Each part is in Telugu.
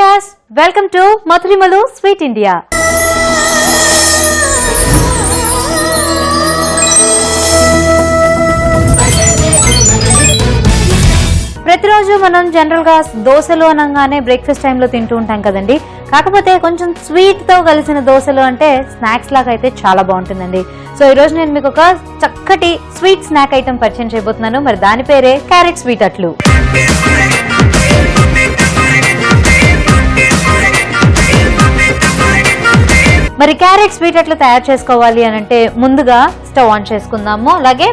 Viewers, welcome to Madhurimalu sweet India. ప్రతిరోజు మనం జనరల్ గా దోశలు అనగానే బ్రేక్ఫాస్ట్ టైంలో తింటూ ఉంటాం కదండి. కాకపోతే కొంచెం స్వీట్ తో కలిసిన దోశలు అంటే స్నాక్స్ లాగా అయితే చాలా బాగుంటుందండి. సో ఈ రోజు నేను మీకు ఒక చక్కటి స్వీట్ స్నాక్ ఐటమ్ పరిచయం చేయబోతున్నాను. మరి దాని పేరే క్యారెట్ స్వీట్ అట్లు. మరి క్యారెట్ స్వీట్ అట్లు తయారు చేసుకోవాలి అని అంటే ముందుగా స్టవ్ ఆన్ చేసుకుందాము, అలాగే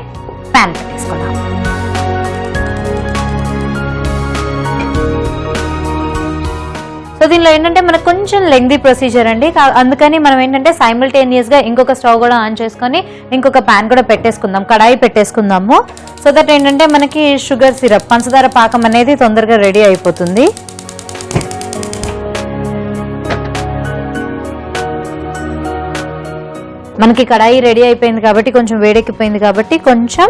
ప్యాన్ పెట్టేసుకుందాము. సో దీనిలో ఏంటంటే మనకు కొంచెం లెంగ్దీ ప్రొసీజర్ అండి. అందుకని మనం ఏంటంటే సైమల్టేనియస్ గా ఇంకొక స్టవ్ కూడా ఆన్ చేసుకొని ఇంకొక ప్యాన్ కూడా పెట్టేసుకుందాం, కడాయి పెట్టేసుకుందాము. సో దట్ ఏంటంటే మనకి షుగర్ సిరప్, పంచదార పాకం అనేది తొందరగా రెడీ అయిపోతుంది. మనకి కడాయి రెడీ అయిపోయింది కాబట్టి, కొంచెం వేడెక్కిపోయింది కాబట్టి కొంచెం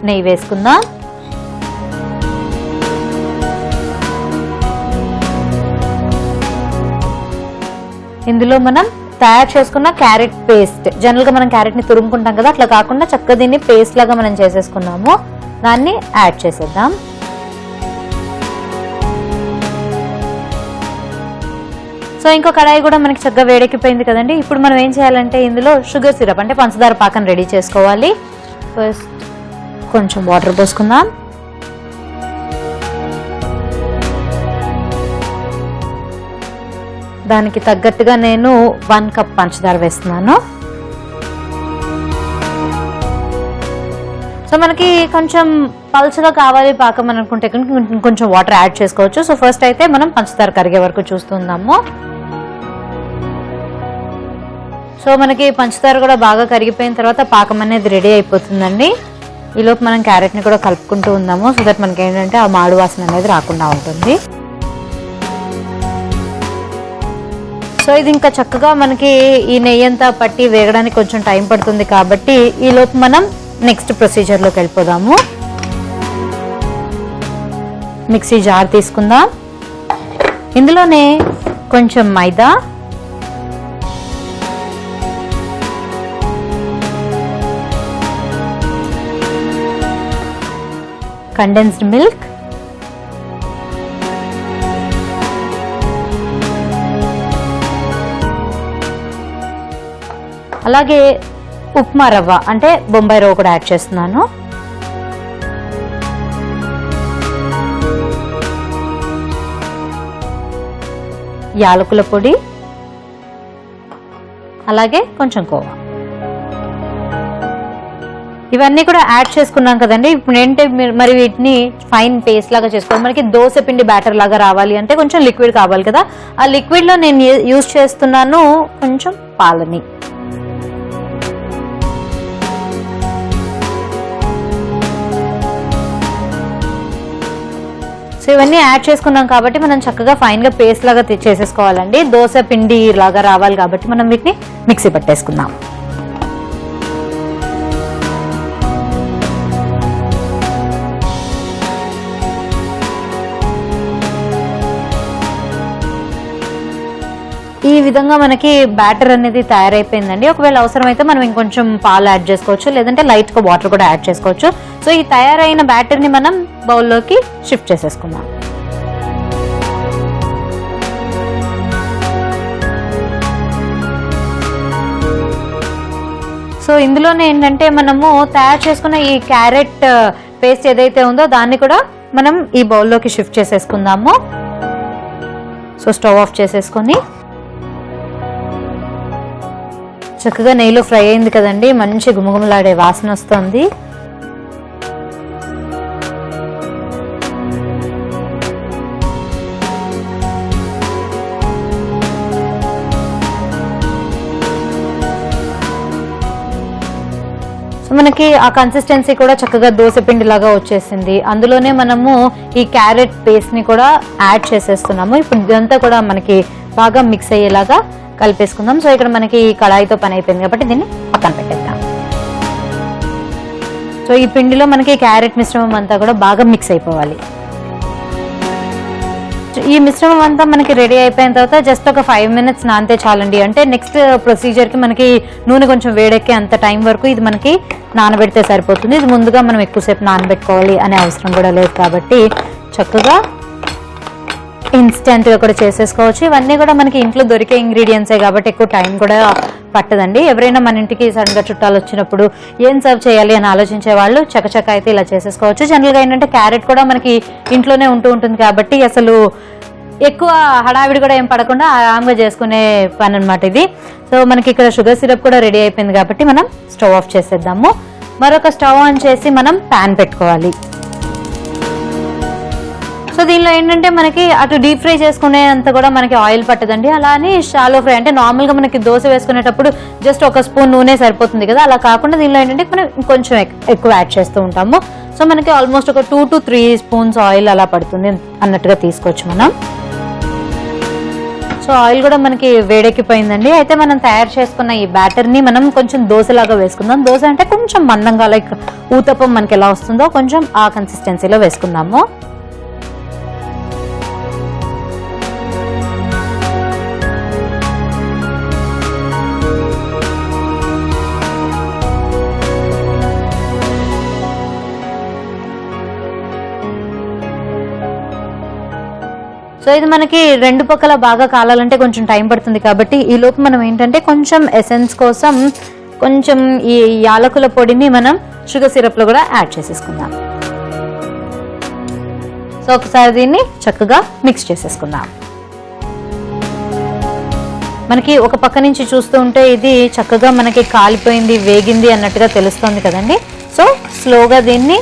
నెయ్యి వేసుకుందాం. ఇందులో మనం తయారు చేసుకున్న క్యారెట్ పేస్ట్, జనరల్ గా మనం క్యారెట్ ని తురుముకుంటాం కదా, అట్లా కాకుండా చక్కగా దీన్ని పేస్ట్ లాగా మనం చేసేసుకున్నాము. దాన్ని యాడ్ చేసేద్దాం. సో ఇంకో కడాయి కూడా మనకి చక్కగా వేడెక్కిపోయింది కదండి. ఇప్పుడు మనం ఏం చేయాలంటే ఇందులో షుగర్ సిరప్ అంటే పంచదార పాకం రెడీ చేసుకోవాలి. ఫస్ట్ కొంచెం వాటర్ పోసుకుందాం. దానికి తగ్గట్టుగా నేను 1 కప్ పంచదార వేస్తున్నాను. సో మనకి కొంచెం పల్చగా కావాలి పాకం అనుకుంటే కొంచెం వాటర్ యాడ్ చేసుకోవచ్చు. సో ఫస్ట్ అయితే మనం పంచదార కరిగే వరకు చూస్తున్నాము. సో మనకి పంచదార కూడా బాగా కరిగిపోయిన తర్వాత పాకం అనేది రెడీ అయిపోతుందండి. ఈలోపు మనం క్యారెట్ని కూడా కలుపుకుంటూ ఉందాము. సో దట్ మనకి ఏంటంటే ఆ మాడు వాసన అనేది రాకుండా ఉంటుంది. సో ఇది ఇంకా చక్కగా మనకి ఈ నెయ్యి అంతా పట్టి వేగడానికి కొంచెం టైం పడుతుంది కాబట్టి ఈలోపు మనం నెక్స్ట్ ప్రొసీజర్లోకి వెళ్ళిపోదాము. మిక్సీ జార్ తీసుకుందాం. ఇందులోనే కొంచెం మైదా, కండెన్స్డ్ మిల్క్, అలాగే ఉప్మా రవ్వ అంటే బొంబాయి రవ్వ కూడా యాడ్ చేస్తున్నాను. యాలకుల పొడి, అలాగే కొంచెం కోవా, ఇవన్నీ కూడా యాడ్ చేసుకున్నాం కదండి. ఇప్పుడు ఏంటంటే మరి వీటిని ఫైన్ పేస్ట్ లాగా చేసుకోవాలి. మనకి దోశ పిండి బ్యాటర్ లాగా రావాలి అంటే కొంచెం లిక్విడ్ కావాలి కదా. ఆ లిక్విడ్ లో నేను యూజ్ చేస్తున్నాను కొంచెం పాలని. సో ఇవన్నీ యాడ్ చేసుకున్నాం కాబట్టి మనం చక్కగా ఫైన్ గా పేస్ట్ లాగా చేసేసుకోవాలండి. దోశ పిండి లాగా రావాలి కాబట్టి మనం వీటిని మిక్సీ పట్టేసుకుందాం. ఈ విధంగా మనకి బ్యాటర్ అనేది తయారైపోయిందండి. ఒకవేళ అవసరమైతే మనం ఇంకొంచెం పాలు యాడ్ చేసుకోవచ్చు, లేదంటే లైట్ గా వాటర్ కూడా యాడ్ చేసుకోవచ్చు. సో ఈ తయారైన బ్యాటర్ ని మనం బౌల్లోకి షిఫ్ట్ చేసేసుకుందాం. సో ఇందులోనే ఏంటంటే మనము తయారు చేసుకున్న ఈ క్యారెట్ పేస్ట్ ఏదైతే ఉందో దాన్ని కూడా మనం ఈ బౌల్లోకి షిఫ్ట్ చేసేసుకుందాము. సో స్టవ్ ఆఫ్ చేసేసుకొని చక్కగా నెయ్యిలో ఫ్రై అయింది కదండి, మంచి గుమగుమలాడే వాసన వస్తుంది. సో మనకి ఆ కన్సిస్టెన్సీ కూడా చక్కగా దోశ పిండి లాగా వచ్చేసింది. అందులోనే మనము ఈ క్యారెట్ పేస్ట్ ని కూడా యాడ్ చేసేస్తున్నాము. ఇప్పుడు ఇదంతా కూడా మనకి బాగా మిక్స్ అయ్యేలాగా కలిపేసుకుందాం. సో ఇక్కడ మనకి కడాయితో పని అయిపోయింది కాబట్టి దీన్ని పక్కన పెట్టేద్దాం. సో ఈ పిండిలో మనకి క్యారెట్ మిశ్రమం అంతా కూడా బాగా మిక్స్ అయిపోవాలి. ఈ మిశ్రమం అంతా మనకి రెడీ అయిపోయిన తర్వాత జస్ట్ ఒక 5 minutes నానితే చాలండి. అంటే నెక్స్ట్ ప్రొసీజర్కి మనకి నూనె కొంచెం వేడెక్కే అంత టైం వరకు ఇది మనకి నానబెడితే సరిపోతుంది. ఇది ముందుగా మనం ఎక్కువసేపు నానబెట్టుకోవాలి అనే అవసరం కూడా లేదు కాబట్టి చక్కగా ఇన్స్టెంట్గా కూడా చేసేసుకోవచ్చు. ఇవన్నీ కూడా మనకి ఇంట్లో దొరికే ఇంగ్రీడియంట్సే కాబట్టి ఎక్కువ టైం కూడా పట్టదండి. ఎవరైనా మన ఇంటికి సడన్గా చుట్టాలు వచ్చినప్పుడు ఏం సర్వ్ చేయాలి అని ఆలోచించే వాళ్ళు చకచక అయితే ఇలా చేసేసుకోవచ్చు. జనరల్గా ఏంటంటే క్యారెట్ కూడా మనకి ఇంట్లోనే ఉంటుంది కాబట్టి అసలు ఎక్కువ హడావిడి కూడా ఏం పడకుండా ఆరాంగా చేసుకునే పని అనమాట ఇది. సో మనకి ఇక్కడ షుగర్ సిరప్ కూడా రెడీ అయిపోయింది కాబట్టి మనం స్టవ్ ఆఫ్ చేసేద్దాము. మరొక స్టవ్ ఆన్ చేసి మనం ప్యాన్ పెట్టుకోవాలి. సో దీనిలో ఏంటంటే మనకి అటు డీప్ ఫ్రై చేసుకునేంత కూడా మనకి ఆయిల్ పట్టదండి. అలానే షాలో ఫ్రై అంటే నార్మల్గా మనకి దోశ వేసుకునేటప్పుడు జస్ట్ ఒక స్పూన్ నూనె సరిపోతుంది కదా, అలా కాకుండా దీనిలో ఏంటంటే మనం కొంచెం ఎక్కువ యాడ్ చేస్తూ ఉంటాము. సో మనకి ఆల్మోస్ట్ ఒక 2 to 3 spoons ఆయిల్ అలా పడుతుంది అన్నట్టుగా తీసుకోవచ్చు మనం. సో ఆయిల్ కూడా మనకి వేడెక్కిపోయిందండి. అయితే మనం తయారు చేసుకున్న ఈ బ్యాటర్ని మనం కొంచెం దోశలాగా వేసుకుందాం. దోశ అంటే కొంచెం మందంగా లైక్ ఊతప్పం మనకి ఎలా వస్తుందో కొంచెం ఆ కన్సిస్టెన్సీలో వేసుకుందాము. సో ఇది మనకి రెండు పక్కల బాగా కాలాలంటే కొంచెం టైం పడుతుంది కాబట్టి ఈ లోపు మనం ఏంటంటే కొంచెం ఎసెన్స్ కోసం కొంచెం ఈ యాలకుల పొడిని మనం షుగర్ సిరప్లో కూడా యాడ్ చేసేసుకుందాం. సో ఒకసారి దీన్ని చక్కగా మిక్స్ చేసేసుకుందాం. మనకి ఒక పక్క నుంచి చూస్తూ ఉంటే ఇది చక్కగా మనకి కాలిపోయింది, వేగింది అన్నట్టుగా తెలుస్తుంది కదండి. సో స్లోగా దీన్ని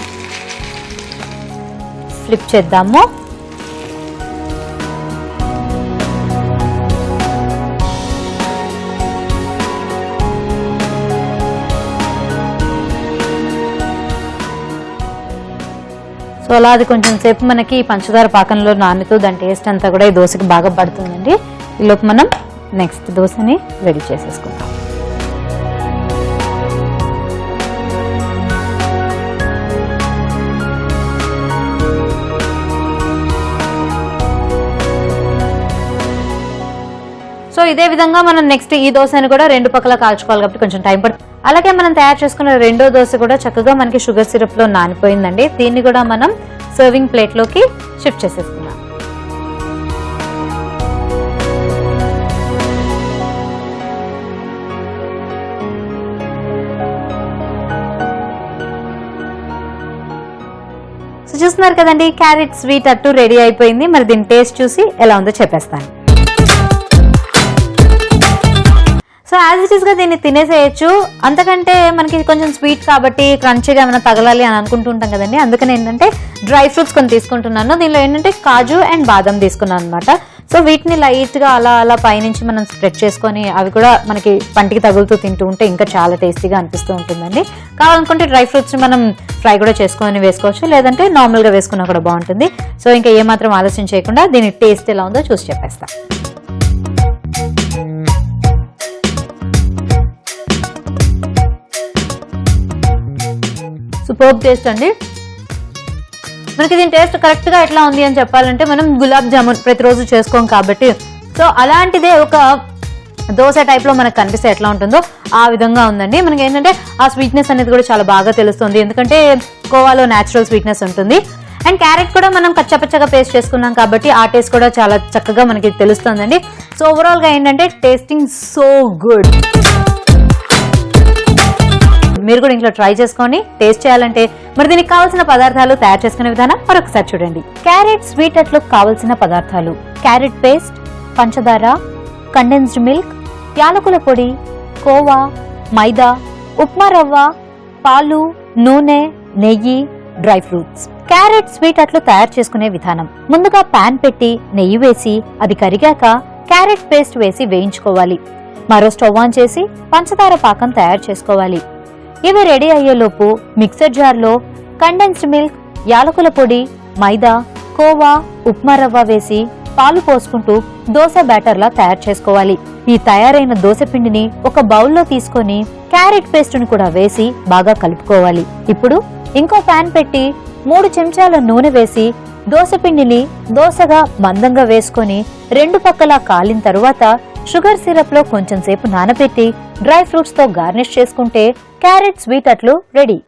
ఫ్లిప్ చేద్దాము. సో అలా అది కొంచెం సేపు మనకి పంచదార పాకంలో నానుతూ దాని టేస్ట్ అంతా కూడా ఈ దోశకి బాగా పడుతుందండి. ఈలోపు మనం నెక్స్ట్ దోశని రెడీ చేసేసుకుందాం. సో ఇదే విధంగా మనం నెక్స్ట్ ఈ దోశని కూడా రెండు పక్కల కాల్చుకోవాలి కాబట్టి కొంచెం టైం పడుతుంది. అలాగే మనం తయారు చేసుకున్న రెండో దోశ కూడా చక్కగా మనకి షుగర్ సిరప్ లో నానిపోయిందండి. దీన్ని కూడా మనం సర్వింగ్ ప్లేట్ లోకి షిఫ్ట్ చేసేసుకున్నాం. సో చూస్తున్నారు కదండి, క్యారెట్ స్వీట్ అట్టు రెడీ అయిపోయింది. మరి దీని టేస్ట్ చూసి ఎలా ఉందో చెప్పేస్తాను. సో యాజ్ ఇట్ ఈస్ గా దీన్ని తినేసేయచ్చు. అంతకంటే మనకి కొంచెం స్వీట్ కాబట్టి క్రంచీగా ఏమైనా తగలాలి అని అనుకుంటూ ఉంటాం కదండి. అందుకని ఏంటంటే డ్రై ఫ్రూట్స్ కొన్ని తీసుకుంటున్నాను. దీనిలో ఏంటంటే కాజు అండ్ బాదం తీసుకున్నాను అనమాట. సో వీటిని లైట్ గా అలా అలా పైనుంచి మనం స్ప్రెడ్ చేసుకొని అవి కూడా మనకి పంటికి తగులుతూ తింటూ ఉంటే ఇంకా చాలా టేస్టీగా అనిపిస్తూ ఉంటుందండి. కావాలనుకుంటే డ్రై ఫ్రూట్స్ మనం ఫ్రై కూడా చేసుకొని వేసుకోవచ్చు, లేదంటే నార్మల్గా వేసుకున్నా కూడా బాగుంటుంది. సో ఇంకా ఏమాత్రం ఆలస్యం చేయకుండా దీని టేస్ట్ ఎలా ఉందో చూసి చెప్పేస్తా. సూపర్ టేస్ట్ అండి. మనకి దీని టేస్ట్ కరెక్ట్ గా ఎట్లా ఉంది అని చెప్పాలంటే మనం గులాబ్ జామున్ ప్రతిరోజు చేసుకోం కాబట్టి సో అలాంటిదే ఒక దోశ టైప్ లో మనకు కనిపిస్తే ఎట్లా ఉంటుందో ఆ విధంగా ఉందండి. మనకి ఏంటంటే ఆ స్వీట్నెస్ అనేది కూడా చాలా బాగా తెలుస్తుంది, ఎందుకంటే కోవాలో న్యాచురల్ స్వీట్నెస్ ఉంటుంది. అండ్ క్యారెట్ కూడా మనం కచ్చపచ్చగా పేస్ట్ చేసుకున్నాం కాబట్టి ఆ టేస్ట్ కూడా చాలా చక్కగా మనకి తెలుస్తుందండి. సో ఓవరాల్ గా ఏంటంటే టేస్టింగ్ సో గుడ్. మీరు కూడా ఇంట్లో ట్రై చేసుకొని టేస్ట్ చేయాలంటే మరి దీనికి కావాల్సిన పదార్థాలు తయారు చేసుకునే విధానం మరొకసారి చూడండి. క్యారెట్ స్వీట్ అట్లు కావాల్సిన పదార్థాలు: క్యారెట్ పేస్ట్, పంచదార, కండెన్స్డ్ మిల్క్, యాలకుల పొడి, కోవా, మైదా, ఉప్మా రవ్వ, పాలు, నూనె, నెయ్యి, డ్రై ఫ్రూట్స్. క్యారెట్ స్వీట్ అట్లు తయారు చేసుకునే విధానం: ముందుగా పాన్ పెట్టి నెయ్యి వేసి అది కరిగాక క్యారెట్ పేస్ట్ వేసి వేయించుకోవాలి. మరో స్టవ్ ఆన్ చేసి పంచదార పాకం తయారు చేసుకోవాలి. ఇవి రెడీ అయ్యేలోపు మిక్సర్ జార్లో కండెన్స్డ్ మిల్క్, యాలకుల పొడి, మైదా, కోవా, ఉప్మా రవ్వ వేసి పాలు పోసుకుంటూ దోశ బ్యాటర్లా తయారు చేసుకోవాలి. ఈ తయారైన దోశ పిండిని ఒక బౌల్లో తీసుకొని క్యారెట్ పేస్ట్ను కూడా వేసి బాగా కలుపుకోవాలి. ఇప్పుడు ఇంకో పాన్ పెట్టి 3 చెంచాల నూనె వేసి దోస పిండిని దోసగా మందంగా వేసుకొని 2 పక్కలా కాలిన తరువాత షుగర్ సిరప్ లో కొంచెం సేపు నానబెట్టి డ్రై ఫ్రూట్స్ తో గార్నిష్ చేసుకుంటే క్యారెట్ స్వీట్ అట్లు రెడీ.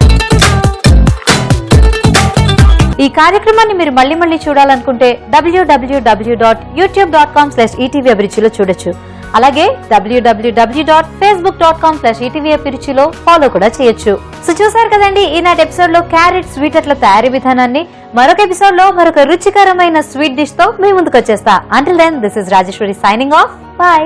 ఈ కార్యక్రమాన్ని మీరు మళ్ళీ చూడాలనుకుంటే www.youtube.com/ETV అభిరుచిలో చూడొచ్చు. అలాగే www.facebook.com/ETV అభిరుచిలో ఫాలో కూడా చేయొచ్చు. సో చూసారు కదండి ఈనాటి ఎపిసోడ్ లో క్యారెట్ స్వీట్ అట్ల తయారీ విధానాన్ని. మరొక ఎపిసోడ్ లో మరొక రుచికరమైన స్వీట్ డిష్ తో మీ ముందుకు వచ్చేస్తా. Until then this is Rajeshwari signing off. Bye.